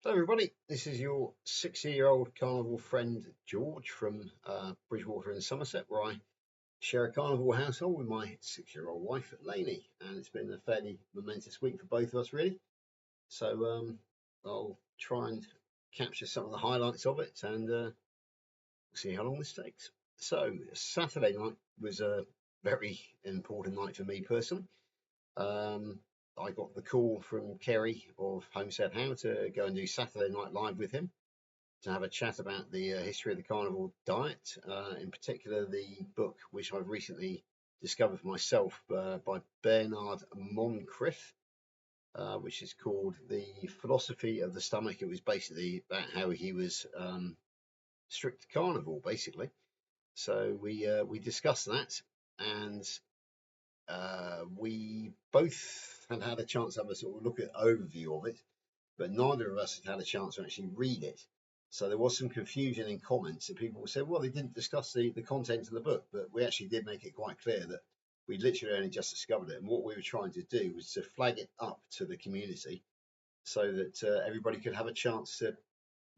Hello everybody, this is your 60-year-old carnival friend George from Bridgewater in Somerset, where I share a carnival household with my 6-year-old wife Lainy, and it's been a fairly momentous week for both of us really. So I'll try and capture some of the highlights of it and see how long this takes. So Saturday night was a very important night for me personally. Um, I got the call from Kerry of Homestead How to go and do Saturday Night Live with him to have a chat about the history of the carnival diet, in particular the book which I've recently discovered for myself by Bernard Moncrief, which is called The Philosophy of the Stomach. It was basically about how he was strict carnivore, basically. So we discussed that, and we both had a chance to have a sort of look at overview of it, but neither of us had had a chance to actually read it. So there was some confusion in comments that people said, well, they didn't discuss the content of the book, but we actually did make it quite clear that we literally only just discovered it. And what we were trying to do was to flag it up to the community so that everybody could have a chance to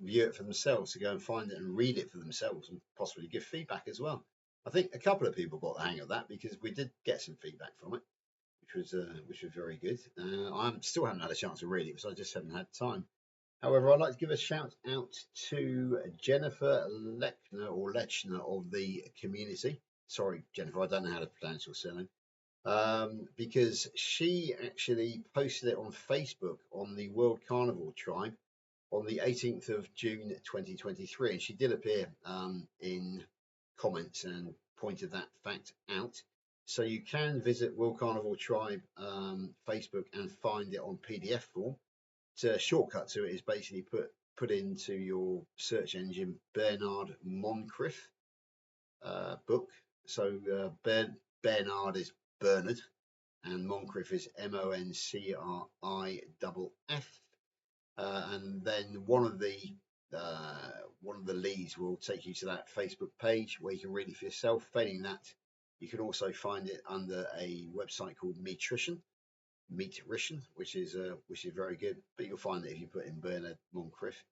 view it for themselves, to go and find it and read it for themselves and possibly give feedback as well. I think a couple of people got the hang of that because we did get some feedback from it, which was very good. I still haven't had a chance to read it because I just haven't had time. However, I'd like to give a shout out to Jennifer Lechner of the community. Sorry, Jennifer, I don't know how to pronounce your surname. Because she actually posted it on Facebook on the World Carnival Tribe on the 18th of June 2023, and she did appear in comments and pointed that fact out. So you can visit World Carnival Tribe Facebook and find it on PDF form. A shortcut to it is basically put into your search engine Bernard Moncrief book. So Bernard is Bernard, and Moncrief is Moncriff. And then one of the leads will take you to that Facebook page where you can read it for yourself. Failing that, you can also find it under a website called Meatrition, which is very good. But you'll find it if you put in Bernard Moncrief.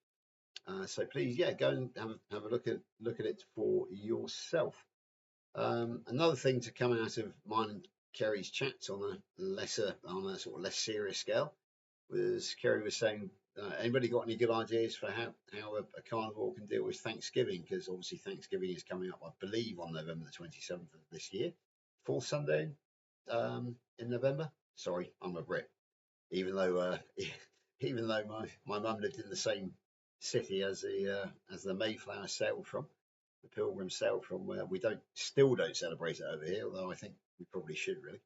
So please, yeah, go and have a look at it for yourself. Another thing to come out of mine and Kerry's chats on a sort of less serious scale was Kerry was saying, anybody got any good ideas for how a carnival can deal with Thanksgiving? Because obviously Thanksgiving is coming up, I believe, on November the 27th of this year, fourth Sunday in November. Sorry, I'm a Brit, even though even though my mum lived in the same city as the Mayflower sailed from, the Pilgrim sailed from, where we don't celebrate it over here, although I think we probably should really.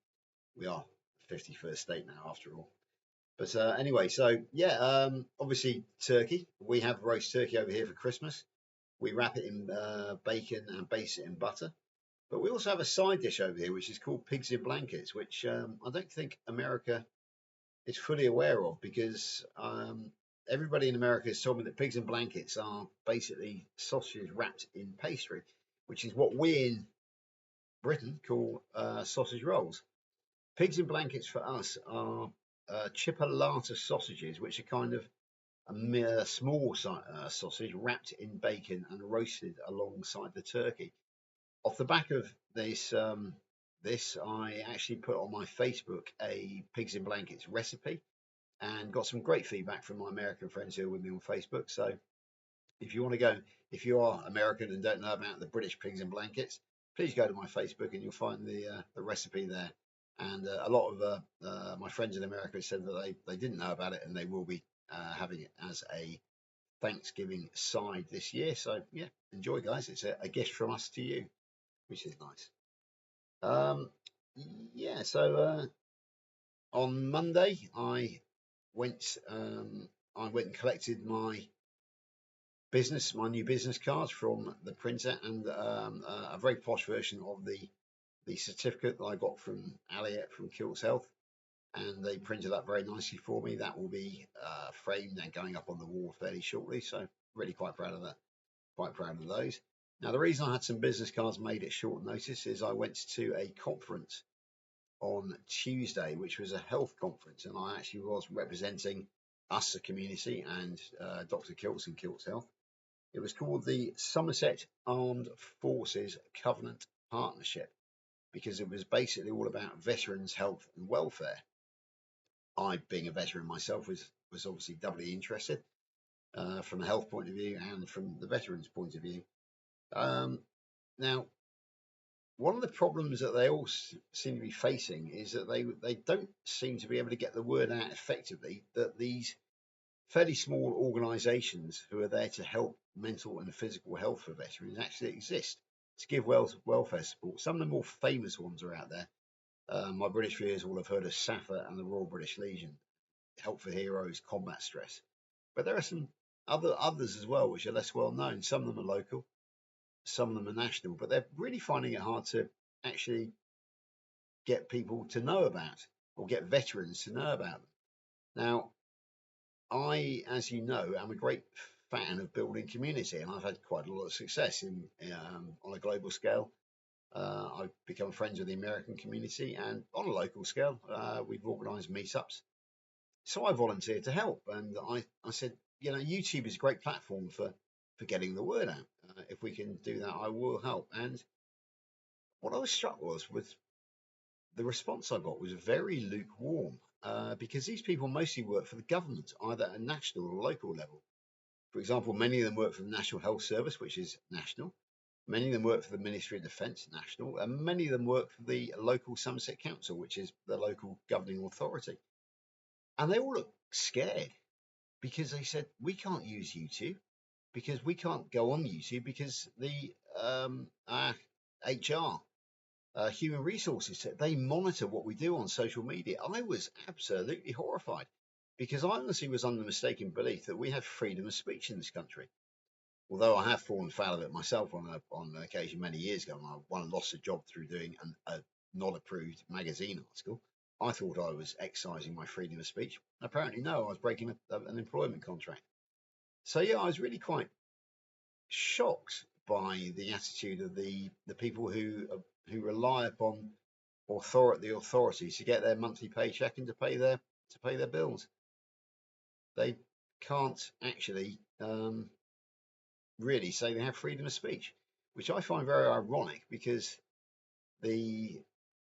We are 51st state now after all. But anyway, so yeah, obviously turkey. We have roast turkey over here for Christmas. We wrap it in bacon and baste it in butter. But we also have a side dish over here, which is called pigs in blankets, which I don't think America is fully aware of, because everybody in America has told me that pigs in blankets are basically sausages wrapped in pastry, which is what we in Britain call sausage rolls. Pigs in blankets for us are chipolata sausages, which are kind of a mere small sausage wrapped in bacon and roasted alongside the turkey. Off the back of this, I actually put on my Facebook a pigs in blankets recipe and got some great feedback from my American friends who are with me on Facebook. So if you want to go, if you are American and don't know about the British pigs in blankets, please go to my Facebook and you'll find the recipe there. And a lot of my friends in America said that they didn't know about it, and they will be having it as a Thanksgiving side this year. So yeah, enjoy, guys. It's a gift from us to you, which is nice. Um, yeah. So on Monday, went I went and collected my new business cards from the printer, and a very posh version of the certificate that I got from Aliette from Kilts Health, and they printed that very nicely for me. That will be framed and going up on the wall fairly shortly. So really quite proud of that. Quite proud of those. Now, the reason I had some business cards made at short notice is I went to a conference on Tuesday, which was a health conference, and I actually was representing us, the community, and Dr. Kilts and Kilts Health. It was called the Somerset Armed Forces Covenant Partnership because it was basically all about veterans' health and welfare. I, being a veteran myself, was obviously doubly interested from a health point of view and from the veterans' point of view. Um, Now, one of the problems that they all seem to be facing is that they don't seem to be able to get the word out effectively that these fairly small organisations who are there to help mental and physical health for veterans actually exist to give welfare support. Some of the more famous ones are out there. My British viewers will have heard of SAFA and the Royal British Legion, Help for Heroes, Combat Stress. But there are some others as well which are less well known. Some of them are local, some of them are national, but they're really finding it hard to actually get people to know about or get veterans to know about them. Now, I, as you know, am a great fan of building community, and I've had quite a lot of success on a global scale. I've become friends with the American community, and on a local scale, we've organised meetups. So I volunteered to help, and I said, YouTube is a great platform for getting the word out. If we can do that, I will help. And what I was struck with the response I got was very lukewarm because these people mostly work for the government, either at a national or local level. For example, many of them work for the National Health Service, which is national. Many of them work for the Ministry of Defence, national, and many of them work for the local Somerset Council, which is the local governing authority. And they all look scared because they said, we can't use YouTube because we can't go on YouTube because the HR human resources, they monitor what we do on social media. I was absolutely horrified because I honestly was under the mistaken belief that we have freedom of speech in this country. Although I have fallen foul of it myself on an occasion many years ago, when I lost a job through doing a not approved magazine article. I thought I was exercising my freedom of speech. Apparently, no, I was breaking an employment contract. So yeah, I was really quite shocked by the attitude of the people who rely upon the authorities to get their monthly paycheck and to pay their bills. They can't actually really say they have freedom of speech, which I find very ironic because the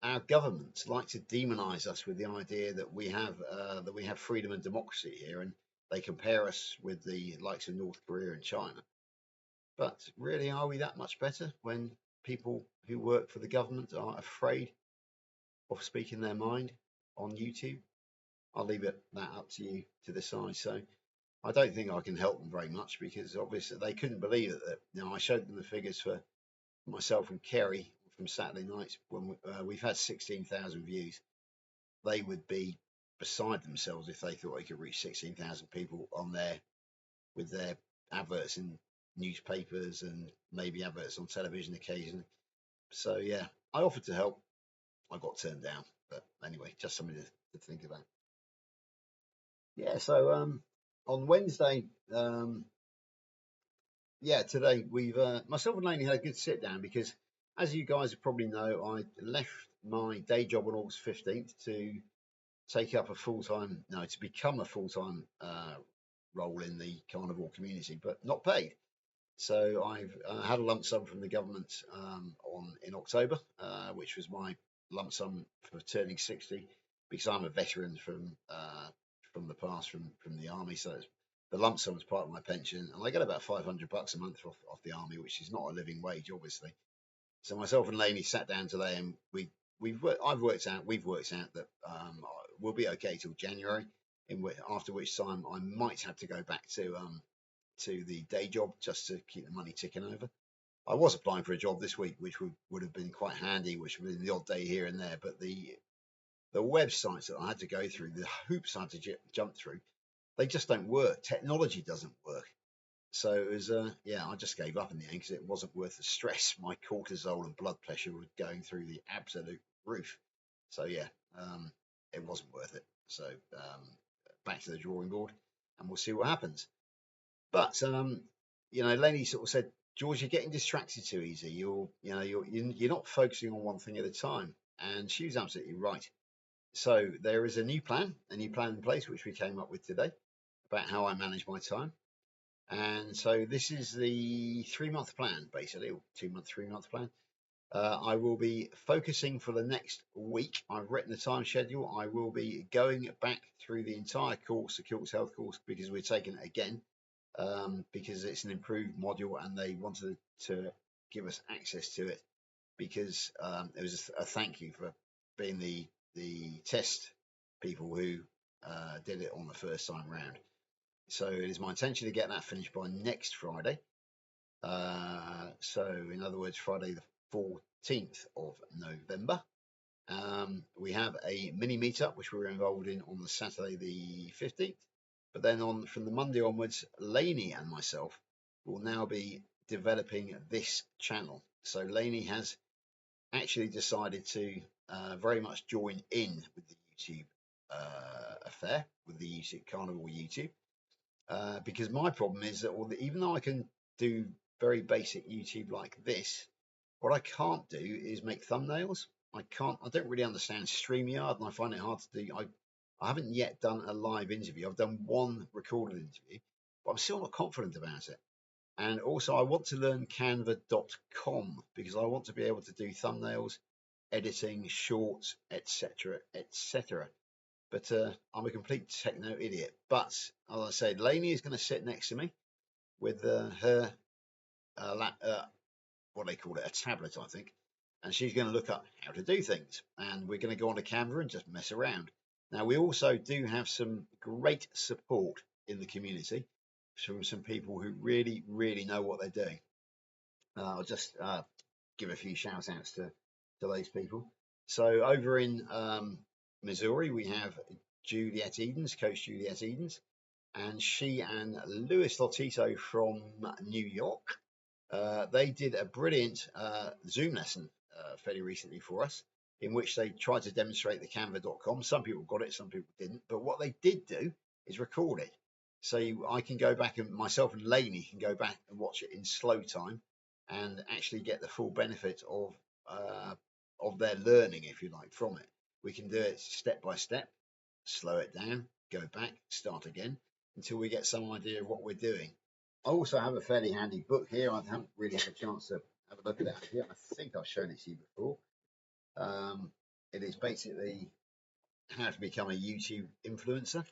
our governments like to demonise us with the idea that we have freedom and democracy here, and they compare us with the likes of North Korea and China. But really, are we that much better when people who work for the government are afraid of speaking their mind on YouTube? I'll leave that up to you to decide. So I don't think I can help them very much because obviously they couldn't believe it. That I showed them the figures for myself and Kerry from Saturday night when we've had 16,000 views. They would be beside themselves if they thought they could reach 16,000 people on there with their adverts in newspapers and maybe adverts on television occasionally. So yeah, I offered to help. I got turned down, but anyway, just something to think about. Yeah. So on Wednesday, yeah, today we've myself and Lainey had a good sit down because, as you guys probably know, I left my day job on August 15th to take up a full time, no, to become a full time role in the carnivore community, but not paid. So I've had a lump sum from the government in October, which was my lump sum for turning 60, because I'm a veteran from the past from the army. So the lump sum is part of my pension, and I get about $500 a month off the army, which is not a living wage, obviously. So myself and Lainey sat down today, and we've worked out that we'll be okay till January, after which time I might have to go back to the day job just to keep the money ticking over. I was applying for a job this week, which would have been quite handy, which would have been the odd day here and there. But the websites that I had to go through, the hoops I had to jump through, they just don't work. Technology doesn't work. So it was, yeah, I just gave up in the end because it wasn't worth the stress. My cortisol and blood pressure were going through the absolute roof. So yeah, it wasn't worth it. So back to the drawing board, and we'll see what happens. But Lenny sort of said, George, you're getting distracted too easy. You're not focusing on one thing at a time, and she was absolutely right. So there is a new plan in place which we came up with today. about how I manage my time. And so this is the 3 month plan, basically, or 2 month, 3 month plan. I will be focusing for the next week. I've written the time schedule. I will be going back through the entire course, the Kilts Health course, because we're taking it again, because it's an improved module and they wanted to give us access to it, because it was a thank you for being the test people who did it on the first time round. So it is my intention to get that finished by next Friday. So in other words, Friday the 14th of November. We have a mini meetup which we were involved in on the Saturday the 15th. But then from the Monday onwards, Lainy and myself will now be developing this channel. So Lainy has actually decided to very much join in with the YouTube affair, with the YouTube Carnival YouTube, because my problem is that even though I can do very basic YouTube like this, what I can't do is make thumbnails. I don't really understand StreamYard, and I find it hard to do. I haven't yet done a live interview. I've done one recorded interview, but I'm still not confident about it. And also, I want to learn Canva.com because I want to be able to do thumbnails, editing, shorts, etc., etc. But I'm a complete techno idiot. But as I said, Lainey is going to sit next to me with her what they call it, a tablet, I think, and she's going to look up how to do things. And we're going to go onto Canva and just mess around. Now, we also do have some great support in the community from some people who really, really know what they're doing. I'll just give a few shout outs to those people. So over in Missouri, we have Juliet Edens, Coach Juliet Edens, and she and Louis Lotito from New York. They did a brilliant Zoom lesson fairly recently for us, in which they tried to demonstrate the Canva.com. Some people got it, some people didn't. But what they did do is record it. So I can go back, and myself and Lainey can go back and watch it in slow time and actually get the full benefit of their learning, if you like, from it. We can do it step by step, slow it down, go back, start again, until we get some idea of what we're doing. I also have a fairly handy book here. I haven't really had a chance to have a look at that yet. I think I've shown it to you before. It is basically how to become a YouTube influencer.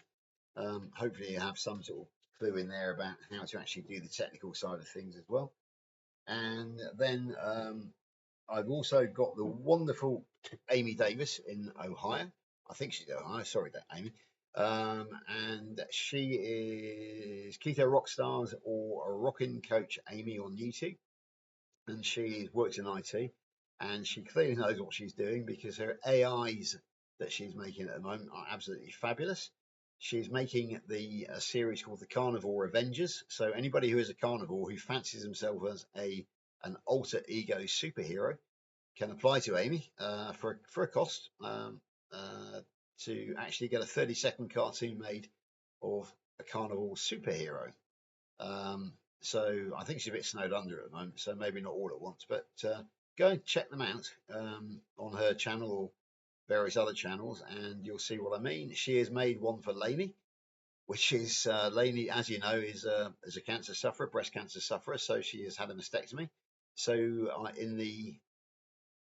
Hopefully you have some sort of clue in there about how to actually do the technical side of things as well. And then I've also got the wonderful Amy Davis in Ohio. I think she's Ohio. Sorry, that Amy. And she is Keto Rockstars or Rockin' Coach Amy on YouTube. And she works in IT, and she clearly knows what she's doing because her AIs that she's making at the moment are absolutely fabulous. She's making a series called the Carnivore Avengers. So anybody who is a carnivore who fancies himself as an alter ego superhero can apply to Amy for a cost to actually get a 30-second cartoon made of a carnival superhero. So I think she's a bit snowed under at the moment, so maybe not all at once, but go and check them out on her channel or various other channels, and you'll see what I mean. She has made one for Lainey, which is Lainey, as you know, is a cancer sufferer, breast cancer sufferer, so she has had a mastectomy. So in the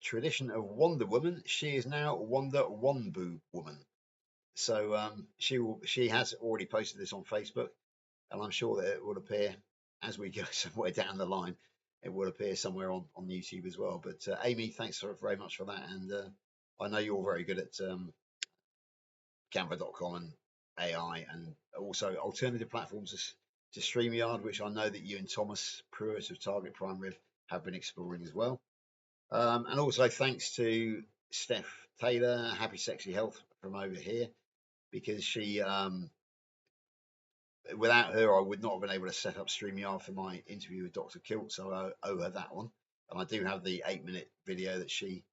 tradition of Wonder Woman, she is now Wonder One Boob Woman. So she has already posted this on Facebook, and I'm sure that it will appear as we go somewhere down the line. It will appear somewhere on YouTube as well. But Amy, thanks very much for that, and I know you're very good at Canva.com and AI, and also alternative platforms to StreamYard, which I know that you and Thomas Pruitt of Target Prime Rib have been exploring as well. And also thanks to Steph Taylor, Happy Sexy Health from over here, because she, without her, I would not have been able to set up StreamYard for my interview with Dr. Kilt, so I owe her that one. And I do have the 8-minute video that she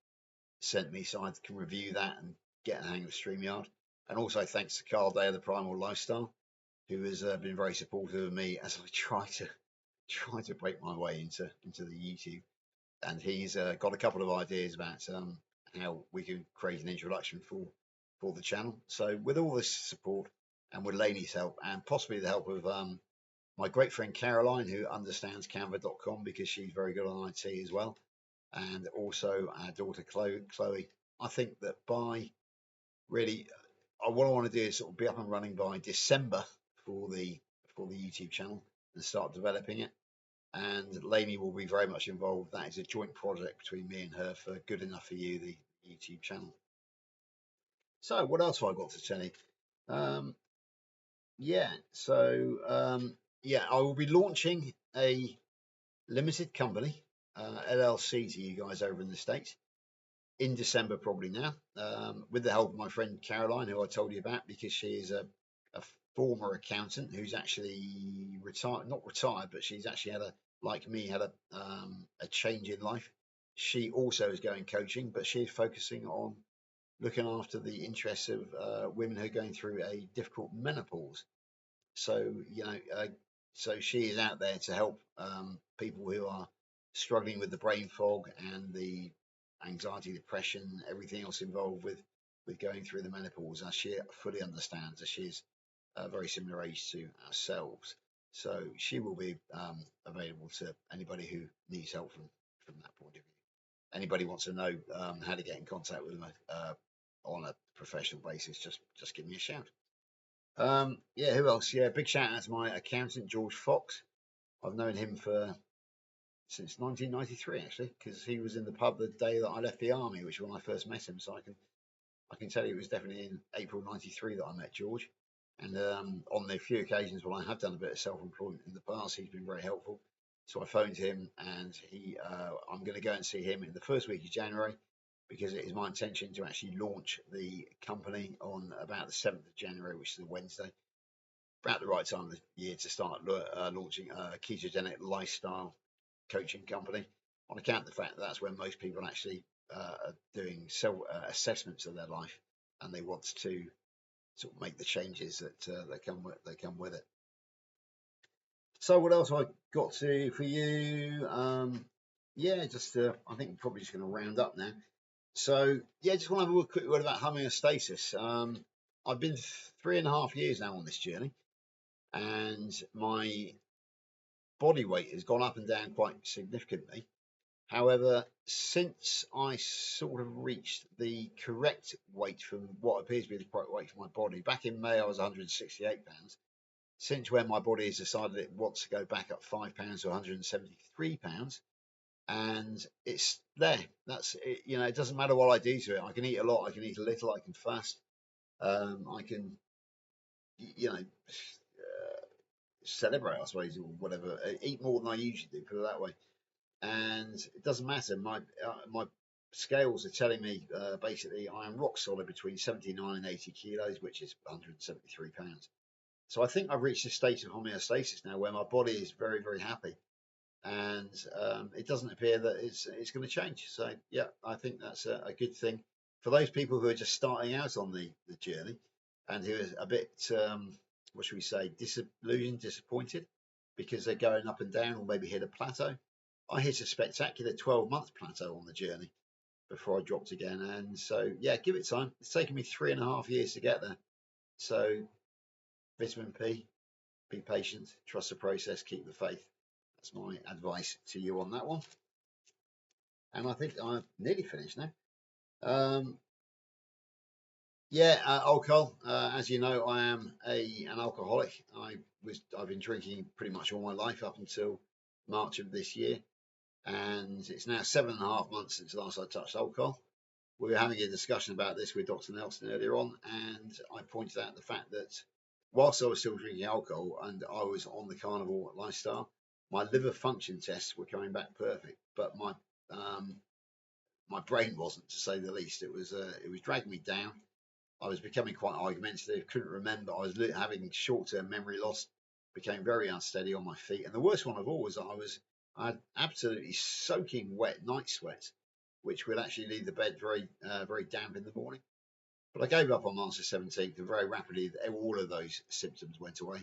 sent me, so I can review that and get a hang of StreamYard. And also thanks to Carl Day of the Primal Lifestyle, who has been very supportive of me as I try to break my way into the YouTube. And he's got a couple of ideas about how we can create an introduction for the channel. So with all this support, and with Laney's help, and possibly the help of my great friend Caroline, who understands Canva.com because she's very good on IT as well, and also our daughter Chloe. I think that by really, what I want to do is sort of be up and running by December for the YouTube channel and start developing it. And Lainey will be very much involved. That is a joint project between me and her for Good Enough for You, the YouTube channel. So what else have I got to tell you? Um, yeah, so yeah, I will be launching a limited company, LLC, to you guys over in the States in December, probably now, with the help of my friend Caroline, who I told you about, because she is a former accountant who's actually retired, not retired, but she's actually had like me, had a change in life. She also is going coaching, but she's focusing on looking after the interests of women who are going through a difficult menopause. So, so she is out there to help people who are struggling with the brain fog and the anxiety, depression, everything else involved with going through the menopause. As she fully understands, as she's a very similar age to ourselves, so she will be available to anybody who needs help from that point of view. Anybody wants to know how to get in contact with them on a professional basis, just give me a shout. Yeah, who else? Yeah, big shout out to my accountant, George Fox. I've known him since 1993, actually, because he was in the pub the day that I left the army, which was when I first met him. So I can tell you it was definitely in April '93 that I met George. And on the few occasions when I have done a bit of self-employment in the past, he's been very helpful. So I phoned him, and I'm going to go and see him in the first week of January, because it is my intention to actually launch the company on about the 7th of January, which is a Wednesday, about the right time of the year to start launching a ketogenic lifestyle coaching company, on account of the fact that that's when most people actually are doing self assessments of their life, and they want to sort of make the changes that they come with it. So what else I got to for you? Yeah, just I think we're probably just going to round up now. So yeah, just want to have a quick word about homeostasis. I've been 3.5 years now on this journey, and my body weight has gone up and down quite significantly. However, since I sort of reached the correct weight from what appears to be the correct weight for my body, back in May I was 168 pounds. Since when my body has decided it wants to go back up 5 pounds to 173 pounds, and it's there. That's it. It doesn't matter what I do to it. I can eat a lot, I can eat a little, I can fast, I can, celebrate, I suppose, or whatever. Eat more than I usually do, put it that way. And it doesn't matter. My scales are telling me basically I am rock solid between 79 and 80 kilos, which is 173 pounds. So I think I've reached a state of homeostasis now where my body is very, very happy, and it doesn't appear that it's going to change. So yeah, I think that's a good thing for those people who are just starting out on the journey, and who are a bit what should we say, disillusioned, disappointed, because they're going up and down, or maybe hit a plateau. I hit a spectacular 12-month plateau on the journey before I dropped again, and so yeah, give it time. It's taken me 3.5 years to get there. So vitamin P, be patient, trust the process, keep the faith. That's my advice to you on that one. And I think I'm nearly finished now. Yeah, alcohol. As you know, I am an alcoholic. I've been drinking pretty much all my life up until March of this year, and it's now 7.5 months since last I touched alcohol. We were having a discussion about this with Dr. Nelson earlier on, and I pointed out the fact that whilst I was still drinking alcohol and I was on the carnivore lifestyle, my liver function tests were coming back perfect, but my brain wasn't, to say the least. It was dragging me down. I was becoming quite argumentative, couldn't remember. I was having short-term memory loss, became very unsteady on my feet, and the worst one of all was I had absolutely soaking wet night sweats, which would actually leave the bed very very damp in the morning. But I gave up on March the 17th, and very rapidly all of those symptoms went away.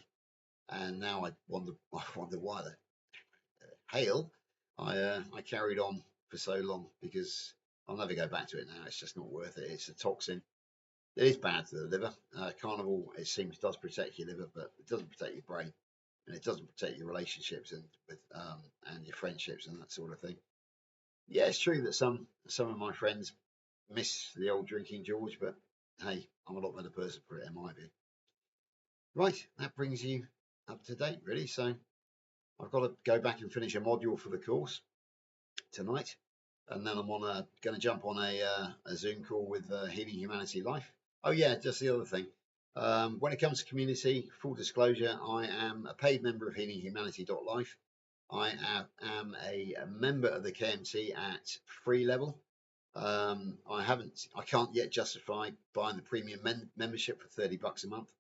And now I wonder why the hell I carried on for so long, because I'll never go back to it now. It's just not worth it. It's a toxin. It is bad for the liver. Carnival, it seems, does protect your liver, but it doesn't protect your brain, and it doesn't protect your relationships and with and your friendships and that sort of thing. Yeah, it's true that some of my friends miss the old drinking George, but hey, I'm a lot better person for it in my view. Right, that brings you up to date, really. So I've got to go back and finish a module for the course tonight, and then I'm going to jump on a Zoom call with Healing Humanity Life. Oh yeah, just the other thing. When it comes to community, full disclosure, I am a paid member of Healing Humanity.life. I am a member of the KMT at free level. I can't yet justify buying the premium membership for $30 a month.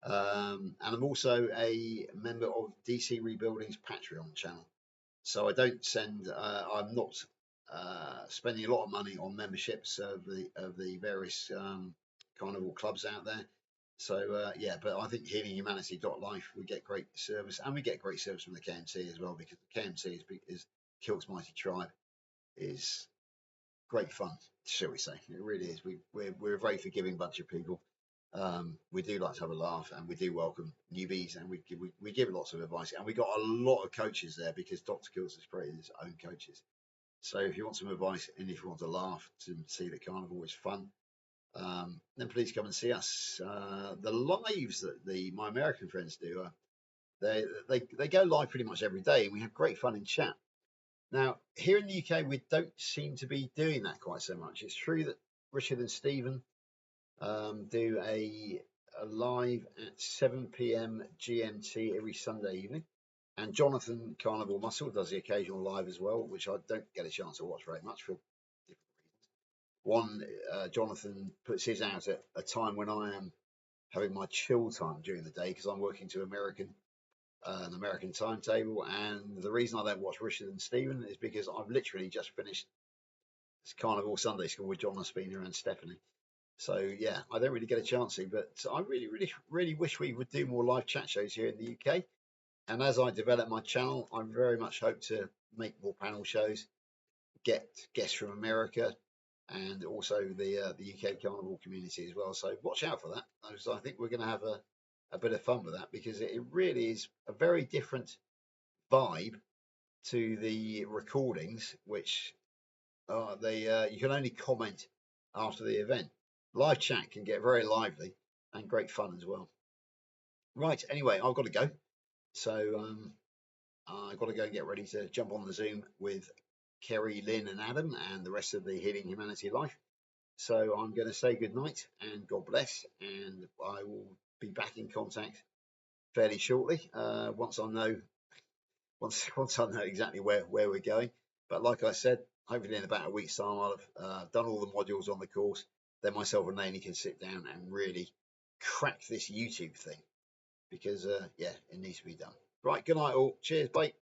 And I'm also a member of DC Rebuilding's Patreon channel. So I'm not spending a lot of money on memberships of the various carnival clubs out there. So yeah, but I think healinghumanity.life we get great service, and we get great service from the KMT as well, because the KMT is Kilt's Mighty Tribe is great fun, shall we say? It really is. We're a very forgiving bunch of people. We do like to have a laugh, and we do welcome newbies, and we give lots of advice, and we got a lot of coaches there because Dr. Kills has created his own coaches. So if you want some advice and if you want to laugh to see that carnival is fun, then please come and see us. The lives that my American friends do, they go live pretty much every day, and we have great fun in chat. Now, here in the UK, we don't seem to be doing that quite so much. It's true that Richard and Stephen do a live at 7 p.m. GMT every Sunday evening. And Jonathan Carnival Muscle does the occasional live as well, which I don't get a chance to watch very much for different reasons. One, Jonathan puts his out at a time when I am having my chill time during the day because I'm working to an American timetable. And the reason I don't watch Richard and Stephen is because I've literally just finished Carnival Sunday School with John Aspina and Stephanie. So yeah, I don't really get a chance to, but I really wish we would do more live chat shows here in the UK. And as I develop my channel, I very much hope to make more panel shows, get guests from America, and also the UK Carnival community as well. So watch out for that. So I think we're going to have a bit of fun with that, because it really is a very different vibe to the recordings, which you can only comment after the event. Live chat can get very lively and great fun as well. Right, anyway, I've got to go. So I've got to go and get ready to jump on the Zoom with Kerry, Lynn, and Adam, and the rest of the Healing Humanity Life. So I'm going to say good night and God bless, and I will be back in contact fairly shortly once I know exactly where we're going. But like I said, hopefully in about a week's time I'll have done all the modules on the course. Then myself and Lainy can sit down and really crack this YouTube thing, because yeah, it needs to be done. Right, good night all. Cheers, bye.